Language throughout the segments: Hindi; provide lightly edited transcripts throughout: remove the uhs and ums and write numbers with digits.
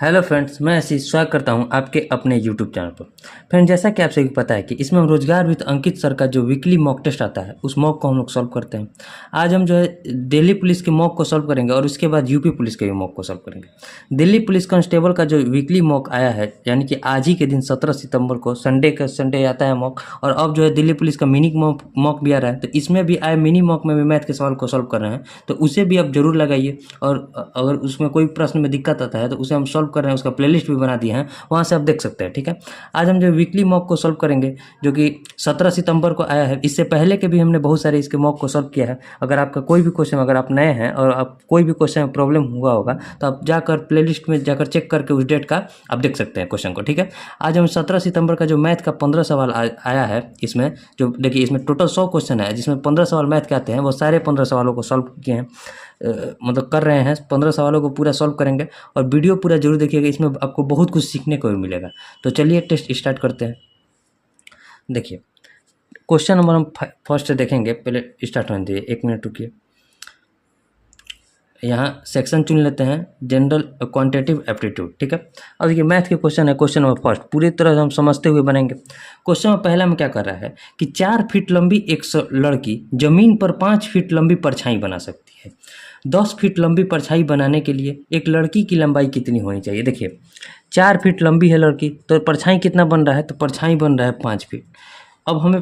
हेलो फ्रेंड्स, मैं आशीष स्वागत करता हूं आपके अपने यूट्यूब चैनल पर। फ्रेंड्स, जैसा कि आप सभी को पता है कि इसमें हम रोजगार विद अंकित सर का जो वीकली मॉक टेस्ट आता है उस मॉक को हम लोग सॉल्व करते हैं। आज हम जो है दिल्ली पुलिस के मॉक को सॉल्व करेंगे और उसके बाद यूपी पुलिस के भी मॉक को सॉल्व करेंगे। दिल्ली पुलिस कांस्टेबल का जो वीकली मॉक आया है, यानी कि आज ही के दिन 17 सितंबर को संडे आता है मॉक, और अब जो है दिल्ली पुलिस का मिनी मॉक भी आ रहा है। तो इसमें भी आए मिनी मॉक में भी मैथ के सवाल को सॉल्व कर रहे हैं, तो उसे भी आप जरूर लगाइए। और अगर उसमें कोई प्रश्न में दिक्कत आता है तो उसे हम सॉल्व कर रहे हैं, उसका प्लेलिस्ट भी बना दिए हैं, वहाँ से आप देख सकते हैं। ठीक है, आज हम जो वीकली मॉक को सॉल्व करेंगे जो कि 17 सितंबर को आया है। इससे पहले के भी हमने बहुत सारे इसके मॉक को सॉल्व किया है। अगर आपका कोई भी क्वेश्चन, अगर आप नए हैं और आप कोई भी क्वेश्चन में प्रॉब्लम हुआ होगा तो आप जाकर प्लेलिस्ट में जाकर चेक करके उस डेट का आप देख सकते हैं क्वेश्चन को। ठीक है, आज हम 17 सितंबर का जो मैथ का 15 सवाल आया है, इसमें जो देखिए इसमें टोटल 100 क्वेश्चन है, जिसमें 15 सवाल मैथ के आते हैं। वो सारे 15 सवालों को सॉल्व किए हैं, मतलब कर रहे हैं। 15 सवालों को पूरा सॉल्व करेंगे और वीडियो पूरा जरूर देखिएगा, इसमें आपको बहुत कुछ सीखने को भी मिलेगा। तो चलिए टेस्ट स्टार्ट करते हैं। देखिए क्वेश्चन नंबर हम फर्स्ट से देखेंगे, पहले स्टार्ट होने दीजिए, 1 मिनट रुकिए। यहाँ सेक्शन चुन लेते हैं, जनरल क्वांटिटेटिव एप्टीट्यूड। ठीक है, अब देखिए मैथ के क्वेश्चन है, क्वेश्चन नंबर फर्स्ट पूरी तरह हम समझते हुए बनेंगे। क्वेश्चन में पहला में क्या कर रहा है कि 4 फीट लंबी एक लड़की जमीन पर 5 फीट लंबी परछाई बना सकती है। 10 फीट लंबी परछाई बनाने के लिए एक लड़की की लंबाई कितनी होनी चाहिए। देखिए 4 फीट लंबी है लड़की, तो परछाई कितना बन रहा है, तो परछाई बन रहा है 5 फीट। अब हमें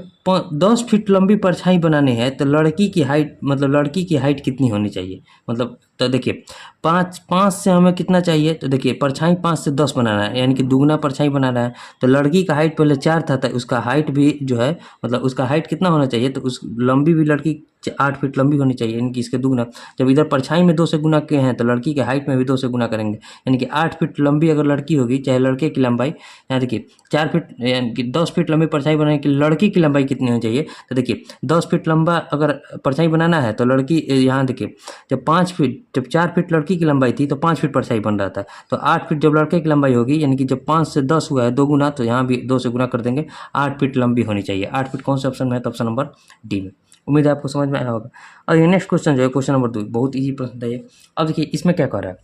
10 फीट लंबी परछाई बनानी है, तो लड़की की हाइट, मतलब लड़की की हाइट कितनी होनी चाहिए। मतलब तो देखिए 5 से हमें कितना चाहिए, तो देखिए परछाई 5 से 10 बनाना है, यानी कि दुगना परछाई बनाना है। तो लड़की का हाइट पहले 4 था, तो उसका हाइट भी जो है, मतलब उसका हाइट कितना होना चाहिए, तो उस लंबी भी लड़की 8 फीट लंबी होनी चाहिए, यानी कि इसके दुगना। जब इधर परछाई में 2 से गुना किए हैं तो लड़की के हाइट में भी 2 से गुना करेंगे, यानी कि 8 फीट लंबी अगर लड़की होगी, चाहे लड़के की लंबाई, यहाँ देखिए 4 फीट यानी कि 10 फीट लंबी परछाई बनाने के लिए लड़की की लंबाई कितनी होनी चाहिए। तो देखिए 10 फीट लंबा अगर परछाई बनाना है तो लड़की, यहाँ देखिए जब 4 फीट लड़की की लंबाई थी तो 5 फीट परछाई बन रहा था। तो 8 फीट जब लड़के की लंबाई होगी, यानी कि जब 5 से 10 हुआ है 2 गुना, तो यहाँ भी 2 से गुना कर देंगे, 8 फीट लंबी होनी चाहिए। 8 फीट कौन से ऑप्शन में है, तो ऑप्शन नंबर डी में। उम्मीद है आपको समझ में आया होगा। और ये नेक्स्ट क्वेश्चन जो है, क्वेश्चन नंबर 2, बहुत ईजी प्रश्न था ये। अब देखिए इसमें क्या कर रहा है,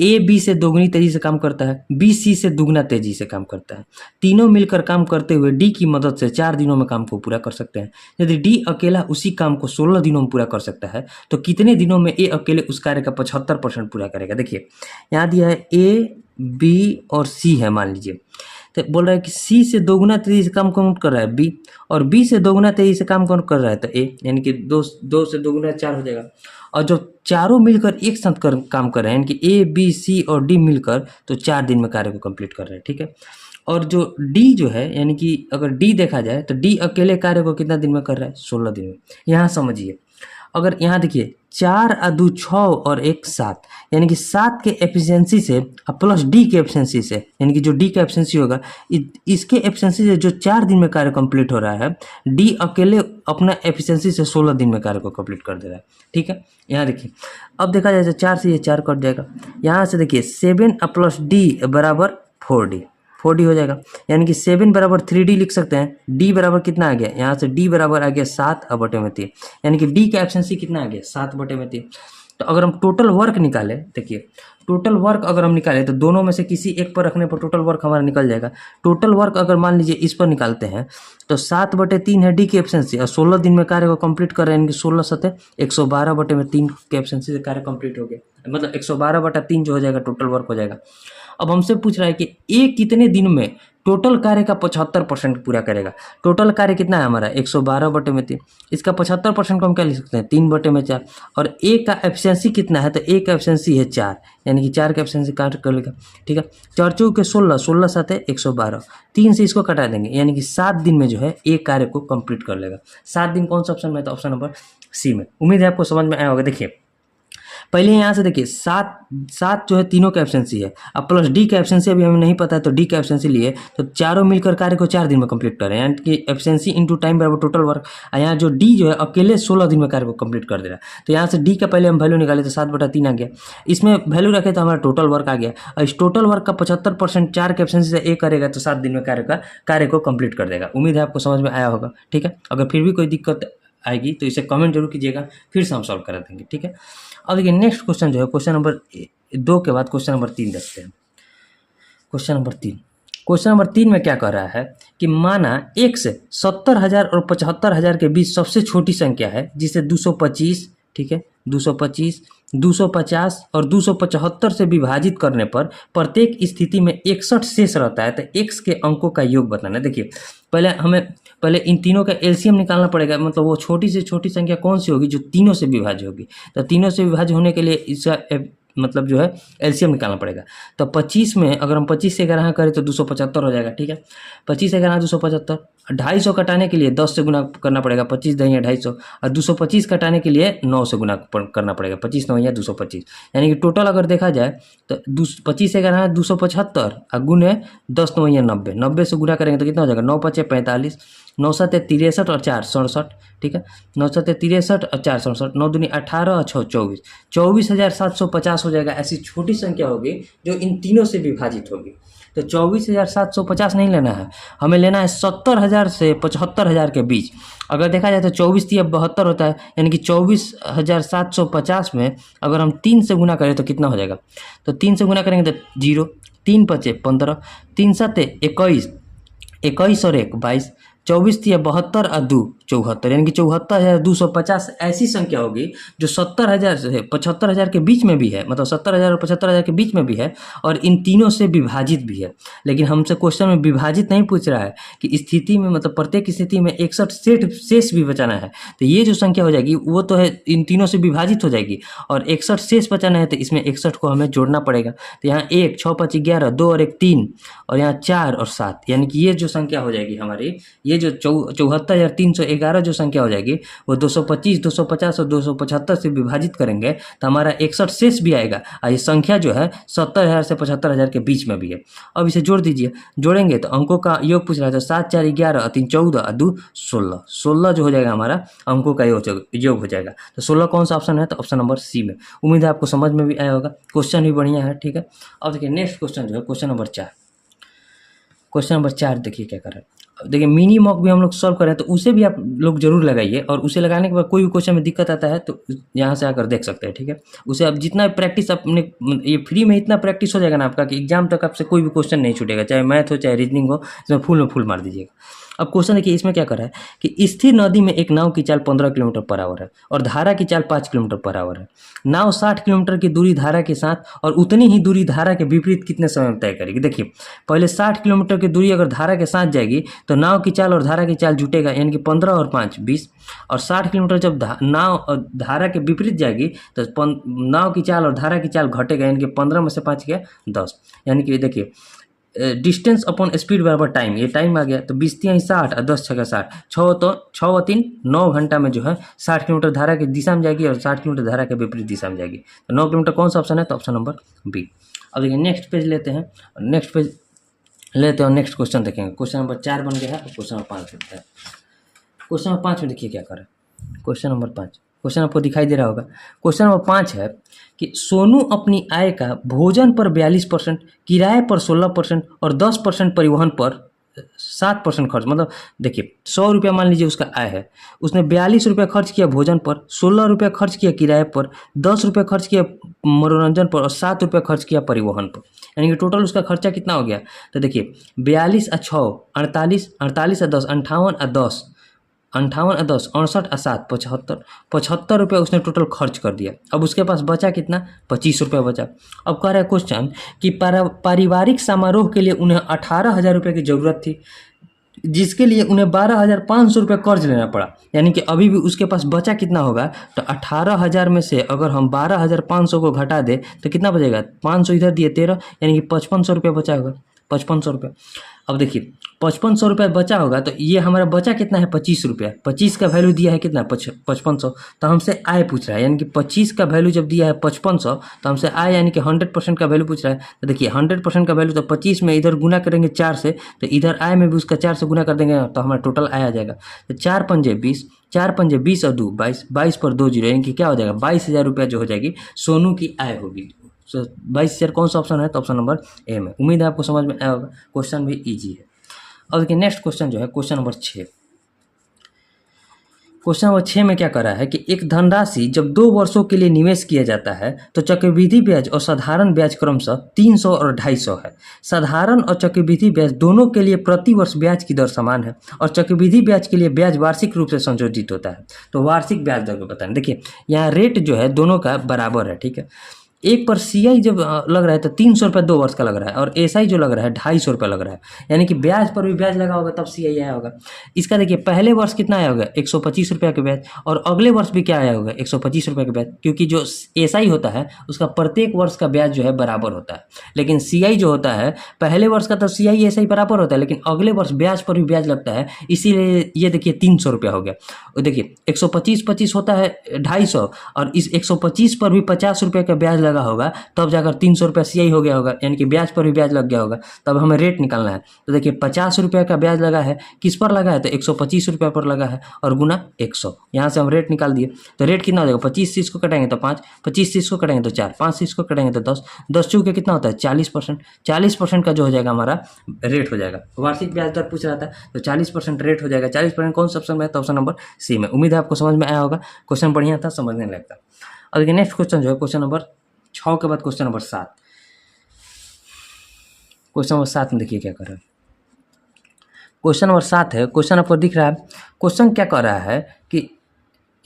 ए बी से दोगुनी तेजी से काम करता है, बी सी से दुगना तेजी से काम करता है। तीनों मिलकर काम करते हुए डी की मदद से 4 दिनों में काम को पूरा कर सकते हैं। यदि डी अकेला उसी काम को 16 दिनों में पूरा कर सकता है, तो कितने दिनों में ए अकेले उस कार्य का 75% पूरा करेगा। देखिए यहाँ दिया है ए बी और सी है, मान लीजिए। तो बोल रहा है कि सी से दोगुना तेजी से काम कौन कर रहा है, बी, और बी से दोगुना तेजी से काम कौन कर रहा है, तो ए, यानी कि 2 से दोगुना 4 हो जाएगा। और जो चारों मिलकर एक साथ काम कर रहे हैं, यानी कि ए बी सी और डी मिलकर, तो 4 दिन में कार्य को कंप्लीट कर रहे हैं। ठीक है, और जो डी जो है, यानी कि अगर डी देखा जाए तो डी अकेले कार्य को कितना दिन में कर रहा है, 16 दिन में। यहाँ समझिए, अगर यहाँ देखिए 4 और 2 6 और 1 7, यानी कि 7 के एफिशिएंसी से प्लस डी के एफिशिएंसी से, यानी कि जो डी का एफिशिएंसी होगा, इसके एफिशिएंसी से जो 4 दिन में कार्य कंप्लीट हो रहा है, डी अकेले अपना एफिशिएंसी से 16 दिन में कार्य को कंप्लीट कर दे रहा है। ठीक है, यहाँ देखिए अब देखा जाए तो 4 से ये 4 कट जाएगा। यहाँ से देखिए 7 प्लस डी बराबर 4D, 4D हो जाएगा, यानी कि 7 बराबर 3D लिख सकते हैं। डी बराबर कितना आ गया, यहाँ से डी बराबर आ गया 7/3, यानी कि डी का एफिशिएंसी कितना आ गया, 7/3। तो अगर हम टोटल वर्क निकालें, देखिए टोटल वर्क अगर हम निकालें तो दोनों में से किसी एक पर रखने पर टोटल वर्क हमारा निकल जाएगा। टोटल वर्क अगर मान लीजिए इस पर निकालते हैं तो 7/3 है डी की एफिशिएंसी, और 16 दिन में कार्य को कंप्लीट कर रहे हैं, यानी कि 16 सतह 112/3 के एफिशिएंसी से कार्य कंप्लीट हो गया, मतलब 112/3 जो हो जाएगा टोटल वर्क हो जाएगा। अब हमसे पूछ रहा है कि ए कितने दिन में टोटल कार्य का 75% पूरा करेगा। टोटल कार्य कितना है हमारा, 112/3, इसका 75% को हम क्या लिख सकते हैं, 3/4। और ए का एफिशिएंसी कितना है, तो ए का एफिशिएंसी है 4, यानी कि 4 का एफिशिएंसी काट कर लेगा। ठीक है, 4 चौके 16, 16 7 112, 3 से इसको कटा देंगे, यानी कि 7 दिन में जो है ए कार्य को कंप्लीट कर लेगा। 7 दिन कौन सा ऑप्शन में, तो ऑप्शन नंबर सी में। उम्मीद है आपको समझ में आया होगा। देखिए पहले यहाँ से देखिए 7 जो है तीनों का एफिशिएंसी है, अब प्लस डी का एफिशिएंसी अभी हमें नहीं पता है, तो डी का एफिशिएंसी लिए, तो चारों मिलकर कार्य को 4 दिन में कंप्लीट करें, यानी कि एफिशिएंसी इंटू टाइम बराबर टोटल वर्क। यहाँ जो डी जो है अकेले 16 दिन में कार्य को कंप्लीट कर दे रहा है, तो यहाँ से डी का पहले हम वैल्यू निकाले तो 7/3 आ गया, इसमें वैल्यू रखे तो हमारा टोटल वर्क आ गया, और इस टोटल वर्क का 75% 4 के एफिशिएंसी से ए करेगा, तो 7 दिन में कार्य को कंप्लीट कर देगा। उम्मीद है आपको समझ में आया होगा। ठीक है, अगर फिर भी कोई दिक्कत आएगी तो इसे कमेंट जरूर कीजिएगा, फिर से हम सॉल्व करा देंगे। ठीक है, अब देखिए नेक्स्ट क्वेश्चन जो है, क्वेश्चन नंबर 2 के बाद क्वेश्चन नंबर 3 देखते हैं। Question number 3। क्वेश्चन नंबर 3 में क्या कह रहा है कि माना 1 से 70,000 और 75,000 के बीच सबसे छोटी संख्या है जिसे 225, ठीक है, 225, 250 और 275 से विभाजित करने पर प्रत्येक स्थिति में 61 शेष रहता है, तो x के अंकों का योग बताना है। देखिए पहले इन तीनों का एलसीएम निकालना पड़ेगा, मतलब वो छोटी से छोटी संख्या कौन सी होगी जो तीनों से विभाज्य होगी। तो तीनों से विभाज्य होने के लिए इसका मतलब जो है एलसीएम निकालना पड़ेगा। तो 25 में अगर हम 25 से 11 करें तो 275 हो जाएगा, ठीक है। 25 से 11 275, 250 कटाने के लिए 10 से गुना करना पड़ेगा, 25 दही 250, और 225 कटाने के लिए 9 से गुना करना पड़ेगा, 25 9 या 225, यानी कि टोटल अगर देखा जाए तो 25 से 11 275 और गुने 10 9 या 90, 90 से गुना करेंगे तो कितना हो जाएगा, 9 5 45, 9 7 63 और 4 67, ठीक है, 9 7 63 और 4 67, 9 दूनी 18 और 6 24, 24,750 हो जाएगा। ऐसी छोटी संख्या होगी जो इन तीनों से विभाजित होगी। तो 24,750 नहीं लेना है, हमें लेना है 70,000 से 75,000 के बीच। अगर देखा जाए तो 24 3 72 होता है, यानी कि 24,750 में अगर हम 3 से गुना करें तो कितना हो जाएगा, तो 3 से गुना करेंगे तो 0, 3 5 15, 3 7 21, 21 और 1 22, 24 3 72 और 2 74, यानी कि 74,250 ऐसी संख्या होगी जो 70,000 से 75,000 के बीच में भी है, मतलब 70,000 और 75,000 के बीच में भी है और इन तीनों से विभाजित भी है। लेकिन हमसे क्वेश्चन में विभाजित नहीं पूछ रहा है कि स्थिति में, मतलब प्रत्येक स्थिति में 61 शेष भी बचाना है। तो ये जो संख्या हो जाएगी वो तो है इन तीनों से विभाजित हो जाएगी, और 61 शेष बचाना है तो इसमें 61 को हमें जोड़ना पड़ेगा। तो यहाँ 1 6 5 11, 2 और 1 3, और यहाँ 4 और 7, यानी कि ये जो संख्या हो जाएगी हमारी, ये जो 74,311 जो संख्या हो जाएगी वो 225, 250 और 275 से विभाजित करेंगे तो हमारा 61 शेष भी आएगा, और ये संख्या जो है 70,000 से 75,000 के बीच में भी है। अब इसे जोड़ दीजिए, जोड़ेंगे तो अंकों का योग पूछ रहा है, तो 7 4 11 और 3 14 और 2 16, 16 जो हो जाएगा हमारा अंकों का योग हो जाएगा। तो 16 कौन सा ऑप्शन है, तो ऑप्शन नंबर सी में। उम्मीद है आपको समझ में भी आया होगा, क्वेश्चन भी बढ़िया है, ठीक है। अब देखिए नेक्स्ट क्वेश्चन जो है क्वेश्चन नंबर 4। क्वेश्चन नंबर 4 देखिए क्या कर रहा है। देखिए मिनी मॉक भी हम लोग सॉल्व कर रहे हैं, तो उसे भी आप लोग जरूर लगाइए, और उसे लगाने के बाद कोई भी क्वेश्चन में दिक्कत आता है तो यहाँ से आकर देख सकते हैं, ठीक है। उसे अब जितना प्रैक्टिस अपने, ये फ्री में इतना प्रैक्टिस हो जाएगा ना आपका कि एग्जाम तक आपसे कोई भी क्वेश्चन नहीं छूटेगा, चाहे मैथ हो चाहे रीजनिंग हो, इसमें फुल में फुल मार दीजिएगा। अब क्वेश्चन देखिए इसमें क्या कर रहा है कि स्थिर नदी में एक नाव की चाल 15 किलोमीटर पर आवर है और धारा की चाल 5 किलोमीटर पर आवर है। नाव 60 किलोमीटर की दूरी धारा के साथ और उतनी ही दूरी धारा के विपरीत कितने समय में तय करेगी। देखिए पहले 60 किलोमीटर की दूरी अगर धारा के साथ जाएगी तो नाव की चाल और धारा की चाल जुटेगा, यानी कि 15 और 5 20, और 60 किलोमीटर जब नाव और धारा के विपरीत जाएगी तो नाव की चाल और धारा की चाल घटेगा, यानी कि 15 में से 5 गया 10, यानी कि देखिए डिस्टेंस अपॉन स्पीड बराबर टाइम, ये टाइम आ गया, तो 20 3 60 और 10 6 60, 6 तो 6 और 3 9 घंटा में जो है 60 किलोमीटर धारा की दिशा में जाएगी और 60 किलोमीटर धारा के विपरीत दिशा में जाएगी। तो 9 किलोमीटर कौन सा ऑप्शन है, तो ऑप्शन नंबर बी। अब देखिए नेक्स्ट पेज लेते हैं, नेक्स्ट पेज लेते हैं और नेक्स्ट क्वेश्चन देखेंगे। क्वेश्चन नंबर 4 बन गया है, क्वेश्चन नंबर 5 देखते हैं। क्वेश्चन नंबर 5 में देखिए क्या करें, क्वेश्चन नंबर 5, क्वेश्चन आपको दिखाई दे रहा होगा। क्वेश्चन नंबर 5 है कि सोनू अपनी आय का भोजन पर 42%, किराए पर 16% और 10% परिवहन पर 7% खर्च, मतलब देखिए 100 रुपया मान लीजिए उसका आय है, उसने 42 रुपया खर्च किया भोजन पर, 16 रुपया खर्च किया किराए पर, 10 रुपया खर्च किया मनोरंजन पर और 7 रुपया खर्च किया परिवहन पर, यानी कि टोटल उसका खर्चा कितना हो गया। तो देखिए 42 और 6 48, 48 और 10 58 और 10 58 और 10 68 और 7 75, 75 रुपये उसने टोटल खर्च कर दिया। अब उसके पास बचा कितना, 25 रुपये बचा। अब कह रहा है क्वेश्चन कि पारिवारिक समारोह के लिए उन्हें 18,000 रुपये की ज़रूरत थी, जिसके लिए उन्हें 12,500 रुपये कर्ज लेना पड़ा, यानी कि अभी भी उसके पास बचा कितना होगा, तो 18,000 में से अगर हम 12,500 को घटा दें तो कितना बचेगा, 500 इधर दिए 13, यानी कि 5500 रुपये बचा होगा, 5500 रुपये। अब देखिए 5500 रुपये बचा होगा, तो ये हमारा बचा कितना है, 25 रुपया, 25 का वैल्यू दिया है कितना, 5500, तो हमसे आय पूछ रहा है, यानी कि 25 का वैल्यू जब दिया है 5500 तो हमसे आय यानी कि 100% का वैल्यू पूछ रहा है। तो देखिए 100% का वैल्यू, तो 25 में इधर गुना करेंगे 4 से, तो इधर आय में भी उसका 4 से गुना कर देंगे तो हमारा टोटल आय आ जाएगा। तो 4 पंजे 20, 4 पंजे 20 और 2 22, 22 पर 2 जीरो, यानी कि क्या हो जाएगा, 22,000 रुपया जो हो जाएगी सोनू की आय होगी। 22,000 कौन सा ऑप्शन है, तो ऑप्शन नंबर ए में। उम्मीद है आपको समझ में आया होगा, क्वेश्चन भी ईजी है। अब देखिए नेक्स्ट क्वेश्चन जो है क्वेश्चन नंबर 6। क्वेश्चन नंबर 6 में क्या करा है कि एक धनराशि जब 2 वर्षों के लिए निवेश किया जाता है तो चक्रवृद्धि ब्याज और साधारण ब्याज क्रमशः 300 और 250 है। साधारण और चक्रवृद्धि ब्याज दोनों के लिए प्रति वर्ष ब्याज की दर समान है और चक्रवृद्धि ब्याज के लिए ब्याज वार्षिक रूप से संशोधित होता है। तो वार्षिक ब्याज दर को बताएं। देखिए यहाँ रेट जो है दोनों का बराबर है, ठीक है। एक पर CI जब लग रहा है तो 300 रुपये 2 वर्ष का लग रहा है और SI जो लग रहा है 250 रुपये लग रहा है, यानी कि ब्याज पर भी ब्याज लगा होगा तब CI आया होगा। इसका देखिए पहले वर्ष कितना आया होगा 125 रुपये का ब्याज और अगले वर्ष भी क्या आया होगा 125 रुपये का ब्याज, क्योंकि जो SI होता है उसका प्रत्येक वर्ष का ब्याज जो है बराबर होता है। लेकिन CI जो होता है पहले वर्ष का तो CI SI बराबर होता है, लेकिन अगले वर्ष ब्याज पर भी ब्याज लगता है, इसीलिए ये देखिए 300 रुपया हो गया। और देखिए 125 होता है 250 और इस 125 पर भी 50 रुपये का ब्याज लगा होगा तब जाकर 300 रुपया CI हो गया होगा, यानी कि ब्याज पर भी ब्याज लग गया होगा। तब हमें रेट निकालना है। तो देखिए 50 रुपये का ब्याज लगा है, किस पर लगा है तो 125 रुपये पर लगा है और गुना 100। यहाँ से हम रेट निकाल दिए तो रेट कितना हो जाएगा 25 30 को कटेंगे तो 5, 25 30 को कटेंगे तो 4, 5 30 को कटेंगे तो 10, 10 चूके कितना होता है 40%। 40% का जो हो जाएगा हमारा रेट हो जाएगा। वार्षिक ब्याज दर पूछ रहा था तो 40% रेट हो जाएगा। 40% कौन सा ऑप्शन में है तो ऑप्शन नंबर C में। उम्मीद है आपको समझ में आया होगा। क्वेश्चन बढ़िया था, समझने लगता। और देखिए नेक्स्ट क्वेश्चन जो है क्वेश्चन नंबर 6 के बाद क्वेश्चन नंबर 7। क्वेश्चन नंबर 7 में देखिए क्या कर रहा है। क्वेश्चन नंबर 7 है, क्वेश्चन आपको दिख रहा है। क्वेश्चन क्या कर रहा है कि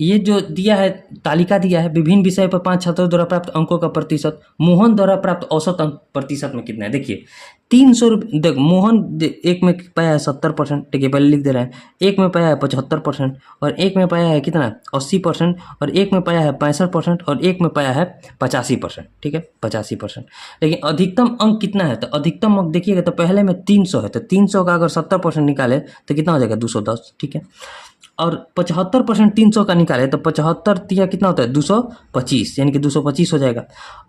ये जो दिया है तालिका दिया है विभिन्न विषय पर 5 छात्रों द्वारा प्राप्त अंकों का प्रतिशत, मोहन द्वारा प्राप्त औसत अंक प्रतिशत में कितना है। देखिए 300 रुपये, देख मोहन एक में पाया है 70%, देखिए पहले लिख दे रहे हैं। एक में पाया है 75% और एक में पाया है कितना 80% और एक में पाया है 65% और एक में पाया है 85%, ठीक है 85%। लेकिन अधिकतम अंक कितना है तो अधिकतम अंक देखिएगा तो पहले में 300 है तो 300 का अगर 70% निकाले तो कितना हो जाएगा 210, ठीक है। और 75% 300 का निकाले तो 75 तिया कितना होता है 225, यानी कि 225 हो जाएगा।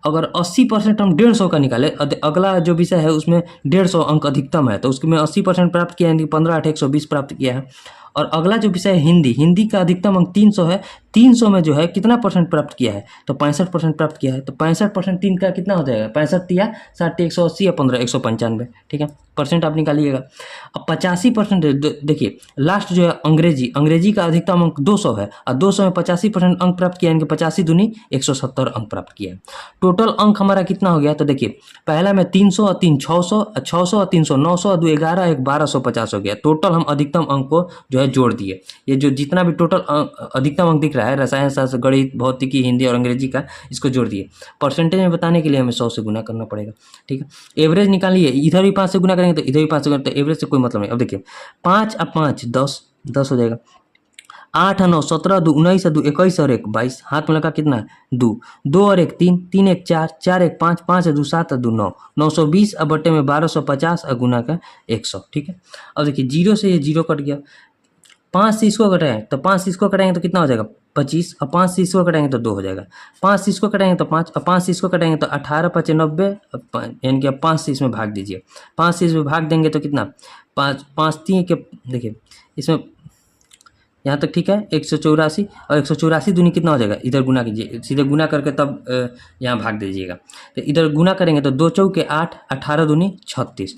अगर 80% हम 150 का निकाले, अगला जो विषय है उसमें 150 अंक अधिकतम है तो उसमें 80% प्राप्त किया, यानी कि 15 8 120 प्राप्त किया है। और अगला जो विषय है हिंदी, हिंदी का अधिकतम अंक 300 है, 300 में जो है कितना परसेंट प्राप्त किया है तो 65% प्राप्त किया है। तो 65% 3 का कितना हो जाएगा 65 तिया 60 180 या 15 195, ठीक है परसेंट आप निकालिएगा। अब 85% देखिए लास्ट जो है अंग्रेजी, अंग्रेजी का अधिकतम अंक 200 है और 200 में 85% अंक प्राप्त किया, यानी कि 85 दूनी 170 अंक प्राप्त किया। टोटल अंक हमारा कितना हो गया तो देखिए पहला में 300 और 3 600 और 600 और 300 900 और 2 11 एक 1250 हो गया। टोटल हम अधिकतम अंक को जो है जोड़ दिए। ये जो जितना भी टोटल अधिकतम अंक दिख रहा है रसायन शास्त्र, गणित, भौतिकी, हिंदी और अंग्रेजी का, इसको जोड़ दिए। परसेंटेज में बताने के लिए हमें 100 से गुना करना पड़ेगा, ठीक है। एवरेज निकालिए, इधर भी 5 से गुना करेंगे तो इधर भी 5 से गुना, तो एवरेज से कोई मतलब नहीं। अब देखिए 5 और 5 10 10 हो जाएगा। 8 और 9 17 2 19 और 2 21 और 1 22, हाथ में लगा कितना है 2, 2 और 1 3 3 1 4 4 1 5 5 और 2 7 और 2 9, 920 और बट्टे में 1250 और गुना का 100, ठीक है। अब देखिए 0 से ये 0 कट गया। 5 से इसको घटाएं तो 5 से इसको घटाएंगे तो कितना हो जाएगा 25 और 5 से इसको घटाएंगे तो 2 हो जाएगा। 5 से इसको घटाएंगे तो 5 और 5 से इसको घटाएंगे तो 18 5 90, यानी कि अब 5 से इसमें भाग दीजिए। 5 से इसमें भाग देंगे तो कितना 5 5 3 के, देखिए इसमें यहाँ तक ठीक है 184 और 184 दूनी कितना हो जाएगा, इधर गुना कीजिए, सीधे गुना करके तब यहाँ भाग दीजिएगा। तो इधर गुना करेंगे तो 2 चौके 8, 18 दूनी 36,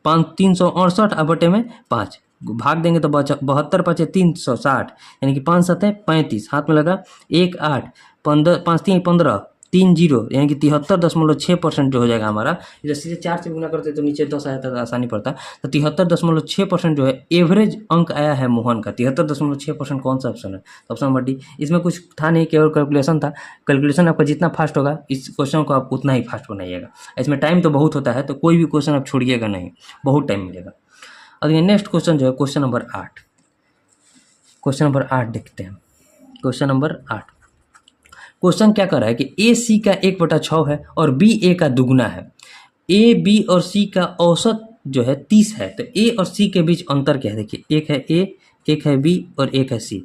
5 368 और बटे में 5 भाग देंगे तो 72 5 360, यानी कि 5 7 35, हाथ में लगा 1 8 15 5 3 15 3 0, यानी कि 73.6% जो हो जाएगा हमारा। इधर सीधे 4 से गुना करते तो नीचे 10 आया था तो आसानी पड़ता। तो 73.6% जो है एवरेज अंक आया है मोहन का। 73.6% कौन सा ऑप्शन है तो ऑप्शन नंबर डी। इसमें कुछ था नहीं, केवल कैलकुलेशन था। कैलकुलेशन आपका जितना फास्ट होगा इस क्वेश्चन को आप उतना ही फास्ट बनाइएगा। इसमें टाइम तो बहुत होता है तो कोई भी क्वेश्चन आप छोड़िएगा नहीं, बहुत टाइम मिलेगा। अब ये नेक्स्ट क्वेश्चन जो है क्वेश्चन नंबर 8, क्वेश्चन नंबर 8 देखते हैं। क्वेश्चन नंबर 8, क्वेश्चन क्या कर रहा है कि ए सी का 1/6 है और बी ए का दुगुना है। ए बी और सी का औसत जो है 30 है तो ए और सी के बीच अंतर क्या है। देखिए एक है ए, एक है बी और एक है सी।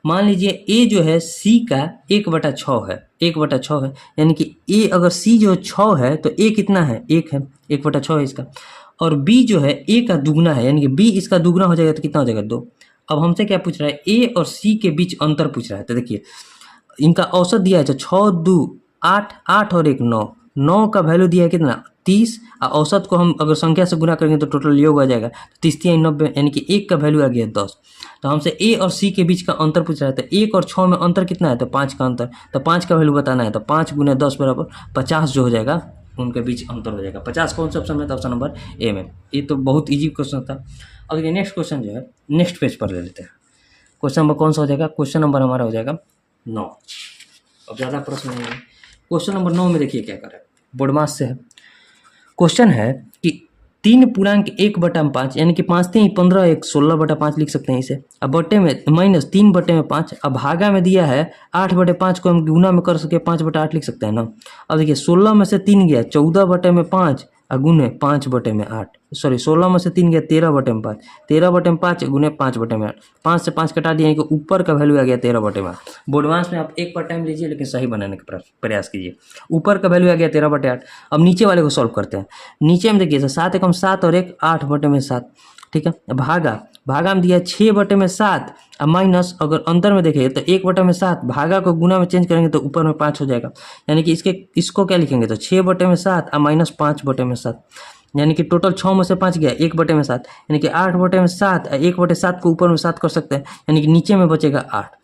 मान लीजिए ए जो है सी का 1/6 है, 1/6 है, यानी कि ए अगर सी जो 6 है तो ए कितना है 1 है, 1/6 है इसका। और बी जो है ए का दुगुना है, यानी कि बी इसका दुगुना हो जाएगा तो कितना हो जाएगा 2। अब हमसे क्या पूछ रहा है ए और सी के बीच अंतर पूछ रहा है। तो देखिए इनका औसत दिया है 6 2 8 8 और 1 9, 9 का वैल्यू दिया है कितना 30 और औसत को हम अगर संख्या से गुना करेंगे तो टोटल योग आ जाएगा। तो 30 3 90 यानी कि 1 का वैल्यू आ गया 10। तो हमसे ए और सी के बीच का अंतर पूछ रहा है। तो 1 और 6 में अंतर कितना है? तो 5 का अंतर। तो 5 का वैल्यू बताना है। तो 5 गुना 10 बराबर 50 जो हो जाएगा, उनके बीच अंतर हो जाएगा। 50 कौन सा ऑप्शन में? तो ऑप्शन नंबर ए में। ये तो बहुत ईजी क्वेश्चन था। अब ये नेक्स्ट क्वेश्चन जो है नेक्स्ट पेज पर ले लेते हैं। क्वेश्चन नंबर कौन सा हो जाएगा? क्वेश्चन नंबर हमारा हो जाएगा 9। अब ज़्यादा प्रश्न नहीं है। क्वेश्चन नंबर 9 में देखिए क्या कर रहा है, बोर्ड मास से है। क्वेश्चन है कि 3.1/5 यानी कि 5 3 15 1 16/5 लिख सकते हैं इसे। अब बटे में माइनस 3/5। अब भागा में दिया है 8/5 को हम गुना में कर सके 5/8 लिख सकते हैं ना। अब देखिए 16 में से 3 गया 14/5 और गुने 5/8। सॉरी 16 में से 3 गया 13/5, 13/5 गुने 5/8। 5 से 5 कटा दिया कि ऊपर का वैल्यू आ गया 13/8। बोर्डवांस में आप एक पर टाइम लीजिए लेकिन सही बनाने का प्रयास कीजिए। ऊपर का वैल्यू आ गया 13/8। अब नीचे वाले को सॉल्व करते हैं। नीचे में देखिए 7 एकम 7 और 1 8/7, ठीक है। भागा में दिया 6/7 और माइनस अगर अंतर में देखिए तो 1/7 भागा को गुना में चेंज करेंगे तो ऊपर में 5 हो जाएगा। यानी कि इसको क्या लिखेंगे? तो 6/7 और माइनस 5/7 यानी कि टोटल 6 में से 5 गया 1/7 यानी कि 8/7 और 1/7 को ऊपर में 7 कर सकते हैं यानी कि नीचे में बचेगा 8।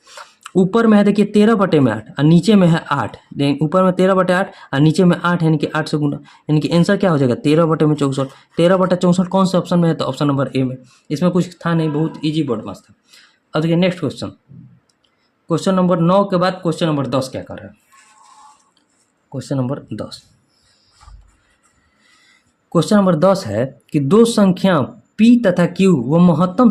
ऊपर में है देखिए 13/8 और नीचे में है 8। ऊपर में 13/8 और नीचे में 8 यानी कि 8 से गुना यानी कि आंसर क्या हो जाएगा? 13/64। 13/64 कौन सा ऑप्शन में है? तो ऑप्शन नंबर ए में। इसमें कुछ था नहीं, बहुत इजी बोर्ड मास था। अब देखिए नेक्स्ट क्वेश्चन, क्वेश्चन नंबर 9 के बाद क्वेश्चन नंबर 10 क्या कर रहा है? क्वेश्चन नंबर 10, क्वेश्चन नंबर 10 है कि दो संख्या P तथा Q व महत्तम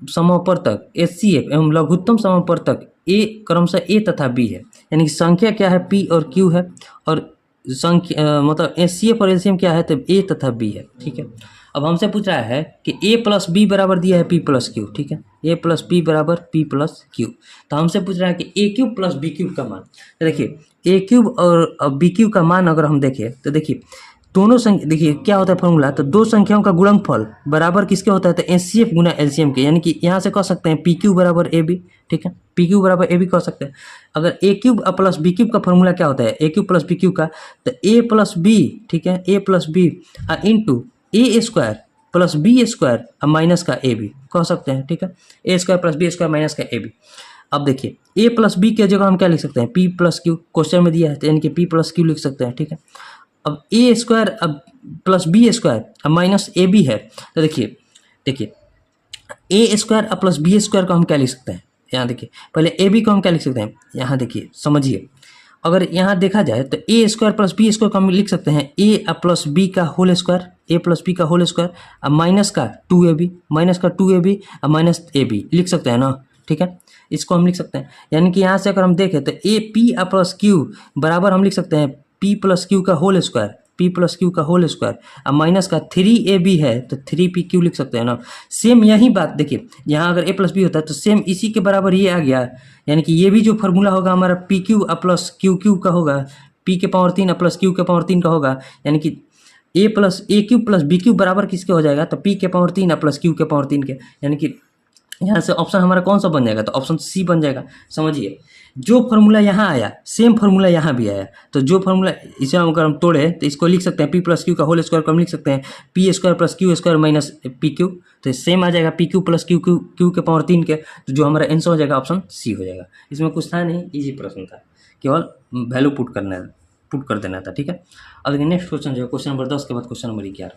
समापर्तक HCF एवं लघुत्तम समापर्तक A क्रमशः A तथा B है। यानी कि संख्या क्या है? P और Q है और संख्या मतलब HCF और LCM क्या है? तो A तथा B है, ठीक है। अब हमसे पूछ रहा है कि A प्लस B बराबर दिया है P प्लस Q, ठीक है। A प्लस B बराबर P प्लस Q। तो हमसे पूछ रहा है कि A cube plus B cube का मान। तो देखिए A क्यूब और B क्यूब का मान अगर हम देखें तो देखिए दोनों संख्या, देखिए क्या होता है फॉर्मूला, तो दो संख्याओं का गुणनफल बराबर किसके होता है? तो HCF गुना LCM के। यानी कि यहाँ से कह सकते हैं PQ बराबर AB, ठीक है। PQ बराबर AB कह सकते हैं। अगर A cube plus B cube का फॉर्मूला क्या होता है? A cube plus B cube का, तो A प्लस B, ठीक है, A plus B into A square plus B square minus का AB कह सकते हैं, ठीक है। A square plus B square minus का AB। अब देखिए A प्लस B की जगह हम क्या लिख सकते हैं? P प्लस Q क्वेश्चन में दिया है तो यानी कि P प्लस Q लिख सकते हैं, ठीक है। अब A स्क्वायर अब प्लस B स्क्वायर अब माइनस AB है। तो देखिए A स्क्वायर अब प्लस B स्क्वायर को हम क्या लिख सकते हैं? यहाँ देखिए पहले AB को हम क्या लिख सकते हैं? यहाँ देखिए समझिए, अगर यहाँ देखा जाए तो A square plus B square को हम लिख सकते हैं A प्लस B का whole square, A plus B का होल स्क्वायर अब माइनस का 2AB, माइनस का 2AB अब माइनस AB लिख सकते हैं ना, ठीक है। इसको हम लिख सकते हैं। यानी कि यहाँ से अगर हम देखें तो A P प्लस Q बराबर हम लिख सकते हैं P प्लस Q का whole square, P plus Q का होल स्क्वायर अब माइनस का 3AB है तो 3PQ लिख सकते हैं ना। सेम यही बात देखिए यहाँ अगर A प्लस B होता है तो सेम इसी के बराबर ये आ गया। यानी कि ये भी जो फार्मूला होगा हमारा PQ प्लस QQ का होगा, P के पावर 3 प्लस Q के पावर 3 का होगा। यानी कि A plus A cube plus B cube बराबर किसके हो जाएगा? तो P के पावर 3 प्लस Q के पावर 3 के। यानी कि यहाँ से ऑप्शन हमारा कौन सा बन जाएगा? तो ऑप्शन सी बन जाएगा। समझिए जो फार्मूला यहाँ आया सेम फार्मूला यहाँ भी आया। तो जो फार्मूला इसे अगर हम तोड़े तो इसको लिख सकते हैं P प्लस Q का होल स्क्वायर को हम लिख सकते हैं P square plus Q square minus PQ। तो सेम आ जाएगा PQ प्लस Q के पावर 3 के। तो जो हमारा आंसर हो जाएगा ऑप्शन सी हो जाएगा। इसमें कुछ था नहीं, इजी प्रश्न था, केवल वैल्यू पुट कर देना था, ठीक है। अब देखिए नेक्स्ट क्वेश्चन जो है क्वेश्चन नंबर 10 के बाद क्वेश्चन नंबर 11।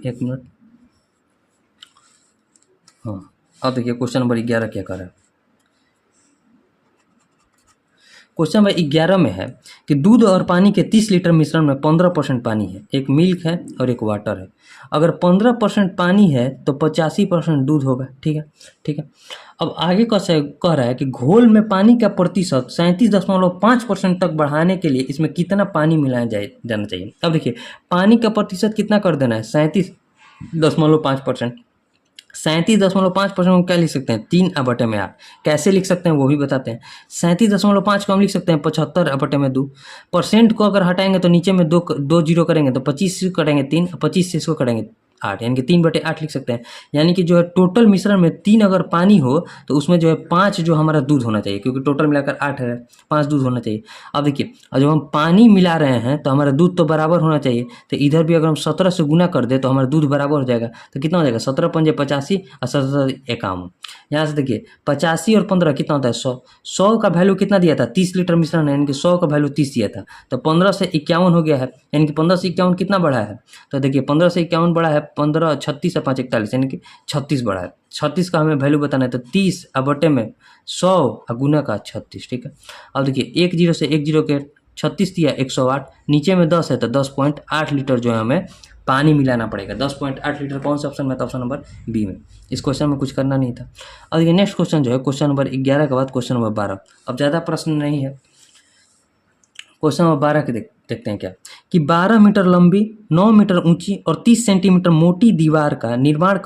एक मिनट, हाँ अब देखिए क्वेश्चन नंबर 11 क्या कर रहा है। क्वेश्चन नंबर 11 में है कि दूध और पानी के 30 लीटर मिश्रण में 15% पानी है, एक मिल्क है और एक वाटर है। अगर 15% पानी है तो 85% दूध होगा, ठीक है। अब आगे कह रहा है कि घोल में पानी का प्रतिशत 37.5% तक बढ़ाने के लिए इसमें कितना पानी मिलाया जाना चाहिए। अब देखिए पानी का प्रतिशत कितना कर देना है? 37.5%। 37.5% हम क्या लिख सकते हैं? 3/8। कैसे लिख सकते हैं वो भी बताते हैं। 37.5 को हम लिख सकते हैं 75/2। परसेंट को अगर हटाएंगे तो नीचे में दो जीरो करेंगे तो 25 से करेंगे 3, 25 से इसको करेंगे 8, यानी कि 3/8 लिख सकते हैं। यानी कि जो है टोटल मिश्रण में 3 अगर पानी हो तो उसमें जो है 5 जो हमारा दूध होना चाहिए, क्योंकि टोटल मिलाकर 8 है, 5 दूध होना चाहिए। अब देखिए, और जब हम पानी मिला रहे हैं तो हमारा दूध तो बराबर होना चाहिए, तो इधर भी अगर हम 17 से गुना कर दें तो हमारा दूध बराबर हो जाएगा। तो कितना हो जाएगा, 17 पंजे 85 और 17 51। यहाँ से देखिए 85 और 15 कितना होता है, 100। 100 का वैल्यू कितना दिया था, 30 लीटर मिश्रण है, यानी कि 100 का वैल्यू 30 दिया था, तो 15 से 51 हो गया है, यानी कि 15 से 51 कितना बढ़ा है, तो देखिए 15 से 51 बढ़ा है, 15 36 और 5 41, यानी कि 36 बढ़ा है। 36 का हमें वैल्यू बताना है, तो 30 और बटे में 100 और गुना का 36, ठीक है। अब देखिए 1 0 से 1 0 के 36 दिया 108, नीचे में 10 है तो 10.8 लीटर जो है हमें पानी मिलाना पड़ेगा। 10.8 लीटर कौन सा ऑप्शन में था, ऑप्शन नंबर बी में। इस क्वेश्चन में कुछ करना नहीं था। और ये नेक्स्ट क्वेश्चन जो है क्वेश्चन नंबर 11 के बाद क्वेश्चन नंबर 12। अब ज़्यादा प्रश्न नहीं है। क्वेश्चन नंबर 12 के देखते हैं क्या, कि 12 मीटर लंबी, 9 मीटर ऊंची और 30 सेंटीमीटर मोटी दीवार का निर्माण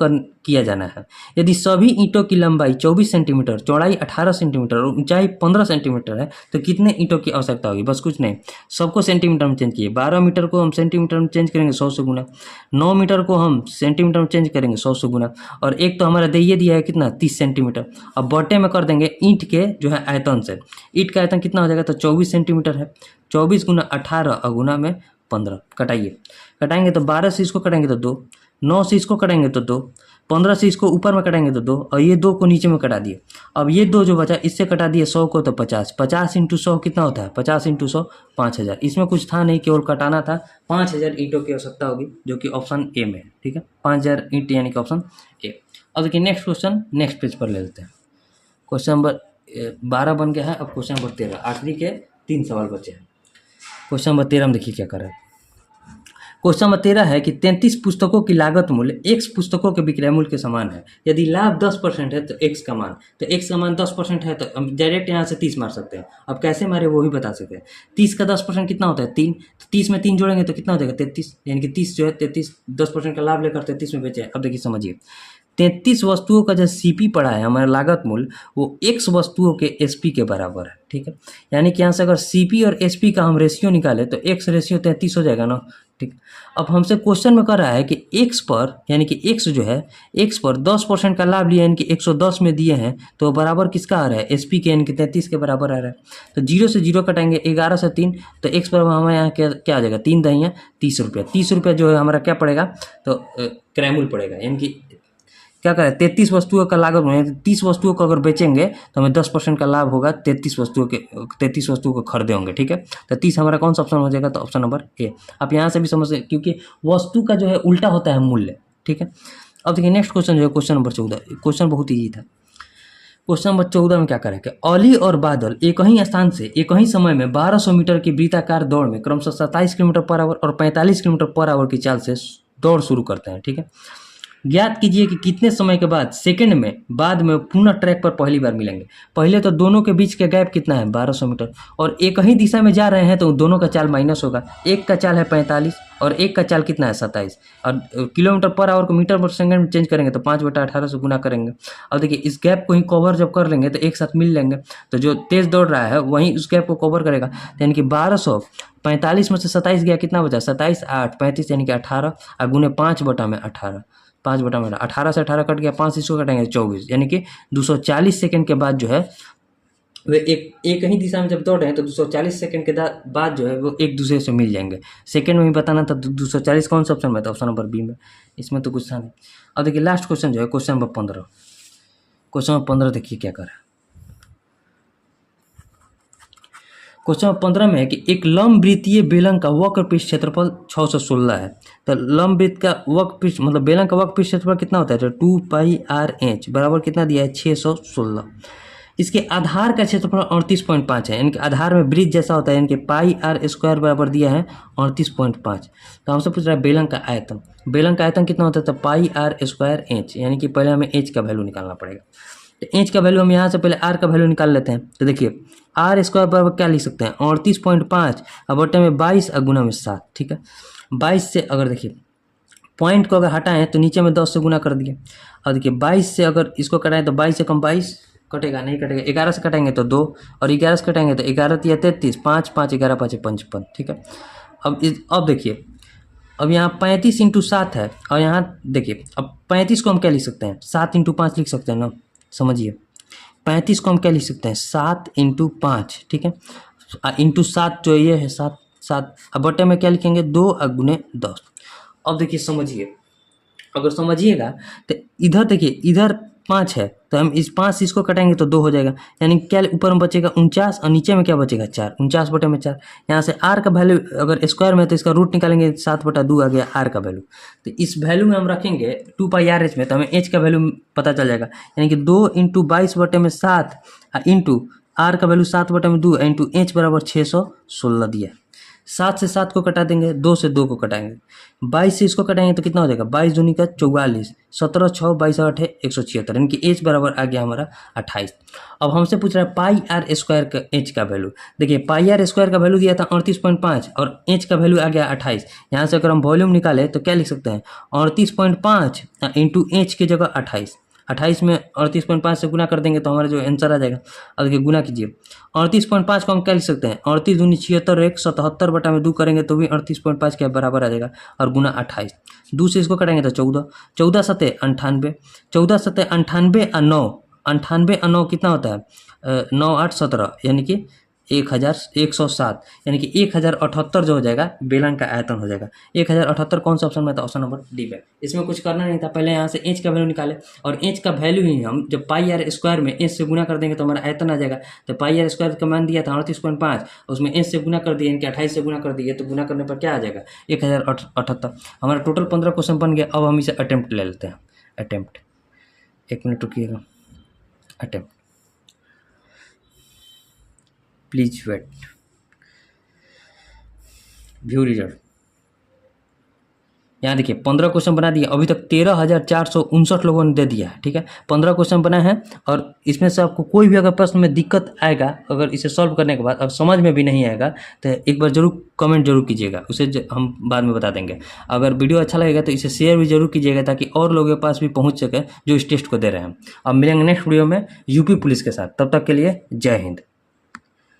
किया जाना है। यदि सभी ईंटों की लंबाई 24 सेंटीमीटर, चौड़ाई 18 सेंटीमीटर और ऊंचाई 15 सेंटीमीटर है तो कितने ईंटों की आवश्यकता होगी। बस कुछ नहीं, सबको सेंटीमीटर में चेंज किए। 12 मीटर को हम सेंटीमीटर में चेंज करेंगे 100 से गुना, 9 मीटर को हम सेंटीमीटर में चेंज करेंगे 100 से गुना, और एक तो हमारा ये दिया है कितना, 30 सेंटीमीटर। अब बटे में कर देंगे ईंट के जो है आयतन से। ईंट का आयतन कितना हो जाएगा, तो 24 सेंटीमीटर है, 24 गुना 18 और गुना में 15। कटाइए, कटाएंगे तो 12 से इसको कटाएंगे तो 2, 9 से इसको कटाएंगे तो 2, 15 से इसको ऊपर में कटाएंगे तो 2, और ये 2 को नीचे में कटा दिए। अब ये 2 जो बचा इससे कटा दिए 100 को तो 50, 50 इंटू 100 कितना होता है, 50 इंटू 100 5000। इसमें कुछ था नहीं, केवल कटाना था। 5000 ईंटों की आवश्यकता होगी, जो कि ऑप्शन ए में है, ठीक है। 5000 ईंट यानी कि ऑप्शन ए। अब देखिए नेक्स्ट क्वेश्चन नेक्स्ट पेज पर ले लेते हैं। क्वेश्चन नंबर 12 बन गया है। अब क्वेश्चन नंबर 13, आखिरी के 3 सवाल बचे हैं। क्वेश्चन नंबर 13 में देखिए क्या कर रहा है। क्वेश्चन नंबर 13 है कि 33 पुस्तकों की लागत मूल्य x पुस्तकों के विक्रय मूल्य के समान है। यदि लाभ 10% है तो x का मान, तो x का मान 10% है तो हम डायरेक्ट यहाँ से 30 मार सकते हैं। अब कैसे मारे वो भी बता सकते हैं। 30 का 10% कितना होता है, 3, तो 30 में 3 जोड़ेंगे तो कितना हो जाएगा, 33, यानी कि 30 जो है 33 10% का लाभ लेकर 33 में बेचे। अब देखिए समझिए, 33 वस्तुओं का जो सीपी पड़ा है हमारा लागत मूल्य, वो x वस्तुओं के एसपी के बराबर है, ठीक है। यानी कि यहाँ से अगर सीपी और एसपी का हम रेशियो निकालें तो x रेशियो 33 हो जाएगा ना, ठीक। अब हमसे क्वेश्चन में कर रहा है कि x पर, यानी कि x जो है x पर 10% का लाभ लिया, यानी कि 110 में दिए हैं, तो बराबर किसका आ रहा है, एसपी के, यानी कि 33 के बराबर आ रहा है। तो 0 से 0 कटाएंगे, 11 से 3, तो x पर हमारे यहाँ क्या आ जाएगा, 3 दहिया 30 रुपये। 30 रुपये जो है हमारा क्या पड़ेगा, तो क्रय मूल्य पड़ेगा। यानी कि क्या करें, 33 वस्तुओं का लागत में 30 वस्तुओं को अगर बेचेंगे तो हमें 10% का लाभ होगा, 33 वस्तुओं को खरीदे होंगे, ठीक है। तो 30 हमारा कौन सा ऑप्शन हो जाएगा, तो ऑप्शन नंबर ए। आप यहाँ से भी समझ सकते, क्योंकि वस्तु का जो है उल्टा होता है मूल्य, ठीक है। अब देखिए नेक्स्ट क्वेश्चन जो है क्वेश्चन नंबर 14। क्वेश्चन बहुत ईजी था। क्वेश्चन नंबर 14 में क्या करेंगे, ओली और बादल एक ही स्थान से एक ही समय में 1200 मीटर की वृत्ताकार दौड़ में क्रमशः 27 किलोमीटर पर आवर और 45 किलोमीटर पर आवर की चाल से दौड़ शुरू करते हैं, ठीक है। ज्ञात कीजिए कि कितने समय के बाद सेकंड में बाद में पुनः ट्रैक पर पहली बार मिलेंगे। पहले तो दोनों के बीच का गैप कितना है, 1200 मीटर, और एक ही दिशा में जा रहे हैं तो दोनों का चाल माइनस होगा। एक का चाल है 45 और एक का चाल कितना है 27, और किलोमीटर पर आवर को मीटर पर सेकंड में चेंज करेंगे तो 5/18 से गुना करेंगे। अब देखिए इस गैप को ही कवर जब कर लेंगे तो एक साथ मिल लेंगे, तो जो तेज दौड़ रहा है वहीं उस गैप को कवर करेगा। यानी कि 1245 में से 27 गया, कितना बचा, 27 8 35, यानी कि 18 और गुने 5/18, 18 से 18 कट गया, 5 इसको कटेंगे 24, यानी कि 240 सेकंड के बाद जो है वे एक ही दिशा में जब दौड़ रहे हैं तो 240 सेकंड के बाद जो है वो एक दूसरे से मिल जाएंगे। सेकंड में भी बताना था, 240 कौन सा ऑप्शन में था, ऑप्शन नंबर बी में। इसमें तो कुछ था नहीं। अब देखिए लास्ट क्वेश्चन जो है क्वेश्चन नंबर 15। क्वेश्चन नंबर 15 देखिए क्या करा। क्वेश्चन नंबर 15 में है कि एक लंब वृत्तीय बेलन का वक्र पृष्ठ क्षेत्रफल 616 है। तो लंब वृत्त का वक्र पृष्ठ मतलब बेलन का वक्र पृष्ठ क्षेत्रफल कितना होता है, तो 2πr/h बराबर कितना दिया है, 616। इसके आधार का क्षेत्रफल 38.5 है, यानी कि आधार में वृत्त जैसा होता है, यानी कि πr² बराबर दिया है 38.5। तो हमसे पूछ रहा है बेलन का आयतन। बेलन का आयतन कितना होता है, तो πr²h, यानी कि पहले हमें h का वैल्यू निकालना पड़ेगा। तो h का वैल्यू हम यहाँ से पहले r का वैल्यू निकाल लेते हैं। तो देखिए r² बराबर क्या लिख सकते हैं, 38.5 और बटे में 22 और गुना में 7, ठीक है। 22 से अगर देखिए पॉइंट को अगर हटाएं तो नीचे में 10 से गुना कर दिए। और देखिए 22 से अगर इसको कटाएं तो 22 से कम 22 कटेगा, नहीं कटेगा। 11 से कटेंगे तो 2 और 11 से कटेंगे तो 11 या 33, 5 5 11 5 55, ठीक है। अब देखिए अब यहाँ 35 इंटू 7 है और यहाँ देखिए, अब 35 को हम क्या लिख सकते हैं, 7 इंटू 5 लिख सकते हैं ना, समझिए 35 को हम क्या लिख सकते हैं, 7 इंटू 5, ठीक है, इंटू 7 जो ये है 7 7, अब बटे में क्या लिखेंगे 2 गुने 10। अब देखिए समझिए, अगर समझिएगा तो इधर देखिए, इधर 5 है तो हम इस 5 से इसको कटाएंगे तो 2 हो जाएगा, यानी क्या ऊपर में बचेगा 49 और नीचे में क्या बचेगा 4, 49 बटे में 4। यहाँ से आर का वैल्यू अगर स्क्वायर में है तो इसका रूट निकालेंगे, 7/2 आ गया आर का वैल्यू। तो इस वैल्यू में हम रखेंगे 2πr/h में, तो हमें एच का वैल्यू पता चल जाएगा, यानी कि 2 इंटू 22 बटे में 7 इंटू आर का वैल्यू 7/2 इंटू एच बराबर 616 दिया। 7 से 7 को कटा देंगे, 2 से 2 को कटाएंगे, 22 से इसको कटाएंगे तो कितना हो जाएगा 22 दूनी का 44, 17 6 22 8 है 176, यानी कि एच बराबर आ गया हमारा 28। अब हमसे पूछ रहा है πr² का एच का वैल्यू। देखिए πr² का वैल्यू दिया था 38.5 और एच का वैल्यू आ गया 28। यहाँ से अगर हम वॉल्यूम निकाले तो क्या लिख सकते हैं 38.5 इंटू एच की जगह 28, 28 में 38.5 से गुना कर देंगे तो हमारा जो आंसर आ जाएगा। अब देखिए गुना कीजिए, 38.5 को हम क्या लिख सकते हैं 38 दूनी 76 1 77 बटा में 2 करेंगे तो भी 38.5 के बराबर आ जाएगा, और गुना 28, 2 से इसको कटेंगे तो 14, 14 सते 98, 14 सते 98 और 9, 98 और 9 कितना होता है 9 8 17, यानी कि 1107, यानी कि 1078 जो हो जाएगा बेलन का आयतन हो जाएगा। 1078 कौन सा ऑप्शन में था, ऑप्शन नंबर डी पे। इसमें कुछ करना नहीं था, पहले यहाँ से एच का वैल्यू निकाले, और एच का वैल्यू ही हम जब πr² में एच से गुना कर देंगे तो हमारा आयतन आ जाएगा। तो πr² का मान दिया था 38.5, उसमें एच से गुना कर दिए, इनके 28 से गुना कर दिए, तो गुना करने पर क्या आ जाएगा 1078। हमारा टोटल 15 क्वेश्चन बन गया। अब हम इसे अटेम्प्ट ले लेते हैं, अटेम्प्ट, 1 मिनट रुकिएगा, attempt please wait, view result. यहाँ देखिए 15 क्वेश्चन बना दिया, अभी तक 13,459 लोगों ने दे दिया है, ठीक है। 15 क्वेश्चन बना है, और इसमें से आपको कोई भी अगर प्रश्न में दिक्कत आएगा, अगर इसे सॉल्व करने के बाद अब समझ में भी नहीं आएगा तो एक बार जरूर कमेंट जरूर कीजिएगा, उसे हम बाद में बता देंगे। अगर वीडियो अच्छा लगेगा तो इसे शेयर भी जरूर कीजिएगा ताकि और लोगों के पास भी पहुँच सके जो इस टेस्ट को दे रहे हैं। अब मिलेंगे नेक्स्ट वीडियो में यूपी पुलिस के साथ, तब तक के लिए जय हिंद।